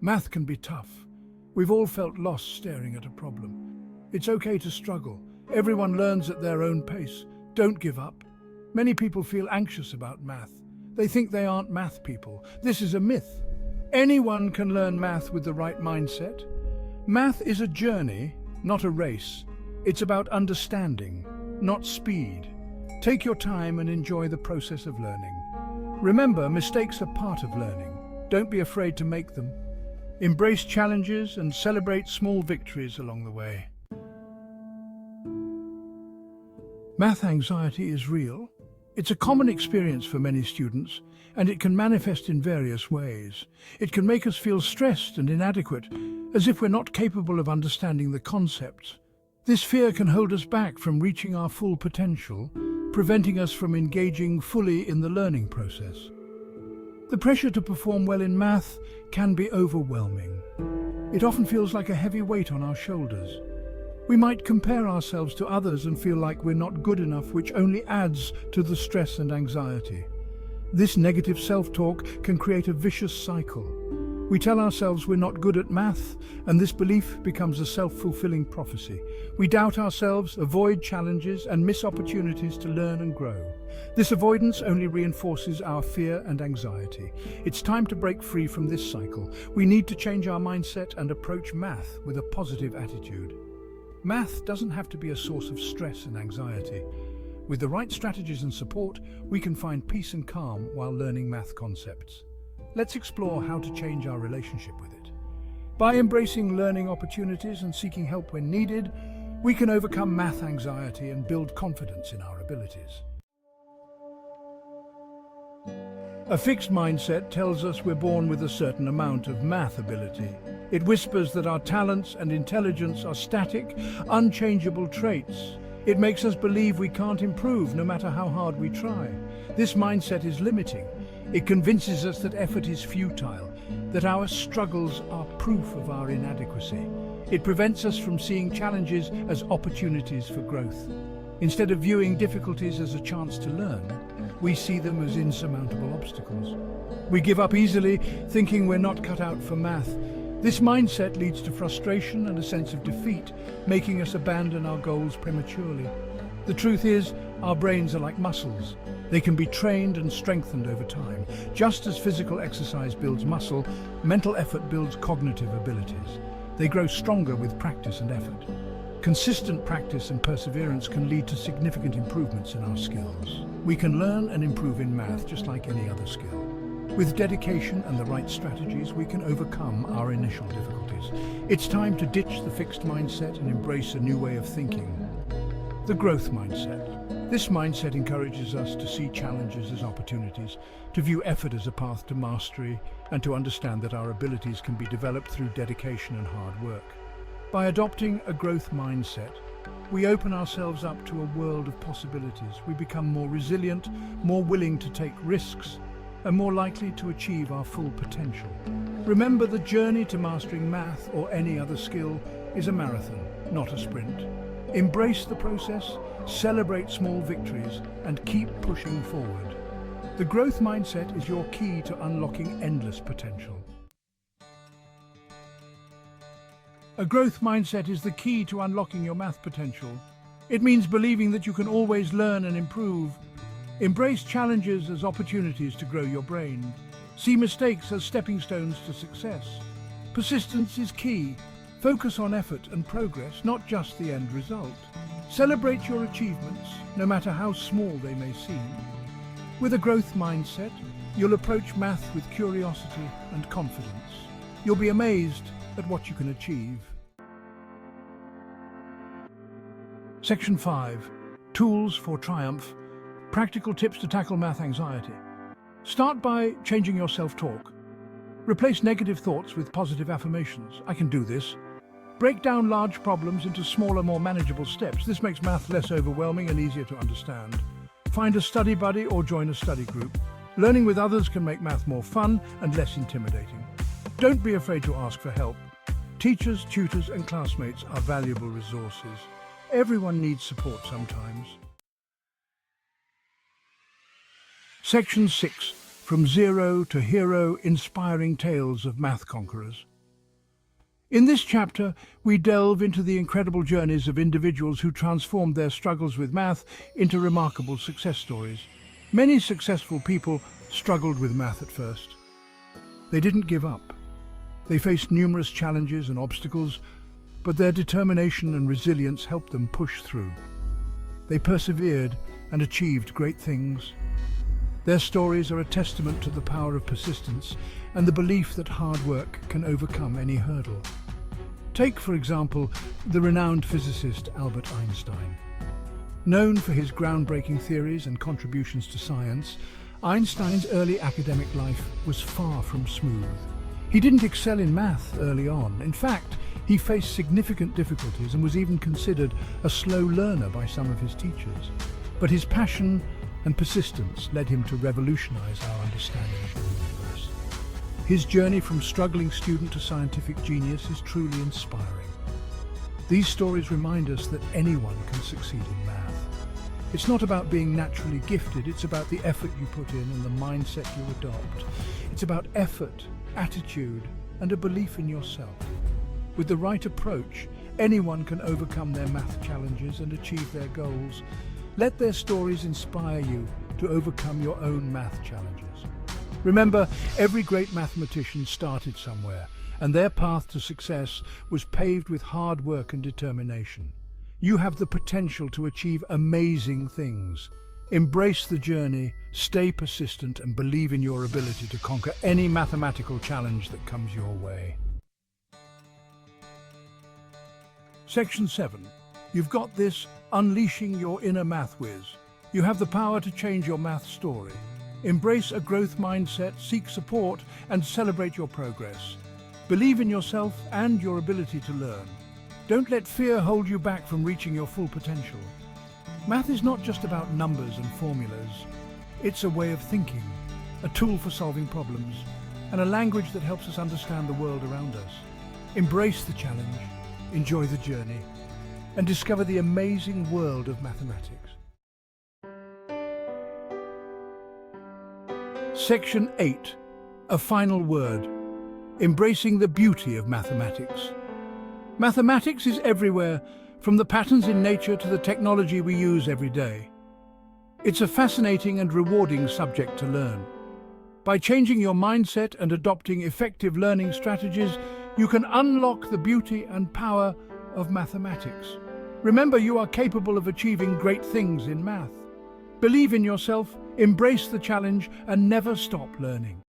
Math can be tough. We've all felt lost staring at a problem. It's okay to struggle. Everyone learns at their own pace. Don't give up. Many people feel anxious about math. They think they aren't math people. This is a myth. Anyone can learn math with the right mindset. Math is a journey, not a race. It's about understanding, not speed. Take your time and enjoy the process of learning. Remember, mistakes are part of learning. Don't be afraid to make them. Embrace challenges and celebrate small victories along the way. Math anxiety is real. It's a common experience for many students, and it can manifest in various ways. It can make us feel stressed and inadequate, as if we're not capable of understanding the concepts. This fear can hold us back from reaching our full potential, preventing us from engaging fully in the learning process. The pressure to perform well in math can be overwhelming. It often feels like a heavy weight on our shoulders. We might compare ourselves to others and feel like we're not good enough, which only adds to the stress and anxiety. This negative self-talk can create a vicious cycle. We tell ourselves we're not good at math, and this belief becomes a self-fulfilling prophecy. We doubt ourselves, avoid challenges, and miss opportunities to learn and grow. This avoidance only reinforces our fear and anxiety. It's time to break free from this cycle. We need to change our mindset and approach math with a positive attitude. Math doesn't have to be a source of stress and anxiety. With the right strategies and support, we can find peace and calm while learning math concepts. Let's explore how to change our relationship with it. By embracing learning opportunities and seeking help when needed, we can overcome math anxiety and build confidence in our abilities. A fixed mindset tells us we're born with a certain amount of math ability. It whispers that our talents and intelligence are static, unchangeable traits. It makes us believe we can't improve no matter how hard we try. This mindset is limiting. It convinces us that effort is futile, that our struggles are proof of our inadequacy. It prevents us from seeing challenges as opportunities for growth. Instead of viewing difficulties as a chance to learn, we see them as insurmountable obstacles. We give up easily, thinking we're not cut out for math. This mindset leads to frustration and a sense of defeat, making us abandon our goals prematurely. The truth is, our brains are like muscles. They can be trained and strengthened over time. Just as physical exercise builds muscle, mental effort builds cognitive abilities. They grow stronger with practice and effort. Consistent practice and perseverance can lead to significant improvements in our skills. We can learn and improve in math just like any other skill. With dedication and the right strategies, we can overcome our initial difficulties. It's time to ditch the fixed mindset and embrace a new way of thinking. The growth mindset. This mindset encourages us to see challenges as opportunities, to view effort as a path to mastery, and to understand that our abilities can be developed through dedication and hard work. By adopting a growth mindset, we open ourselves up to a world of possibilities. We become more resilient, more willing to take risks, and more likely to achieve our full potential. Remember, the journey to mastering math or any other skill is a marathon, not a sprint. Embrace the process, celebrate small victories, and keep pushing forward. The growth mindset is your key to unlocking endless potential. A growth mindset is the key to unlocking your math potential. It means believing that you can always learn and improve. Embrace challenges as opportunities to grow your brain. See mistakes as stepping stones to success. Persistence is key. Focus on effort and progress, not just the end result. Celebrate your achievements, no matter how small they may seem. With a growth mindset, you'll approach math with curiosity and confidence. You'll be amazed at what you can achieve. Section 5. Tools for Triumph. Practical tips to tackle math anxiety. Start by changing your self-talk. Replace negative thoughts with positive affirmations. I can do this. Break down large problems into smaller, more manageable steps. This makes math less overwhelming and easier to understand. Find a study buddy or join a study group. Learning with others can make math more fun and less intimidating. Don't be afraid to ask for help. Teachers, tutors, and classmates are valuable resources. Everyone needs support sometimes. Section 6. from zero to hero, inspiring tales of math conquerors. In this chapter, we delve into the incredible journeys of individuals who transformed their struggles with math into remarkable success stories. Many successful people struggled with math at first. They didn't give up. They faced numerous challenges and obstacles, but their determination and resilience helped them push through. They persevered and achieved great things. Their stories are a testament to the power of persistence and the belief that hard work can overcome any hurdle. Take, for example, the renowned physicist Albert Einstein. Known for his groundbreaking theories and contributions to science, Einstein's early academic life was far from smooth. He didn't excel in math early on. In fact, he faced significant difficulties and was even considered a slow learner by some of his teachers. But his passion and persistence led him to revolutionize our understanding of the universe. His journey from struggling student to scientific genius is truly inspiring. These stories remind us that anyone can succeed in math. It's not about being naturally gifted, it's about the effort you put in and the mindset you adopt. It's about effort, attitude, and a belief in yourself. With the right approach, anyone can overcome their math challenges and achieve their goals. Let their stories inspire you to overcome your own math challenges. Remember, every great mathematician started somewhere, and their path to success was paved with hard work and determination. You have the potential to achieve amazing things. Embrace the journey, stay persistent, and believe in your ability to conquer any mathematical challenge that comes your way. Section 7. You've got this, unleashing your inner math whiz. You have the power to change your math story. Embrace a growth mindset, seek support, and celebrate your progress. Believe in yourself and your ability to learn. Don't let fear hold you back from reaching your full potential. Math is not just about numbers and formulas. It's a way of thinking, a tool for solving problems, and a language that helps us understand the world around us. Embrace the challenge, enjoy the journey, and discover the amazing world of mathematics. Section 8. A final word. Embracing the beauty of mathematics. Mathematics is everywhere, from the patterns in nature to the technology we use every day. It's a fascinating and rewarding subject to learn. By changing your mindset and adopting effective learning strategies, you can unlock the beauty and power of mathematics. Remember, you are capable of achieving great things in math. Believe in yourself, embrace the challenge, and never stop learning.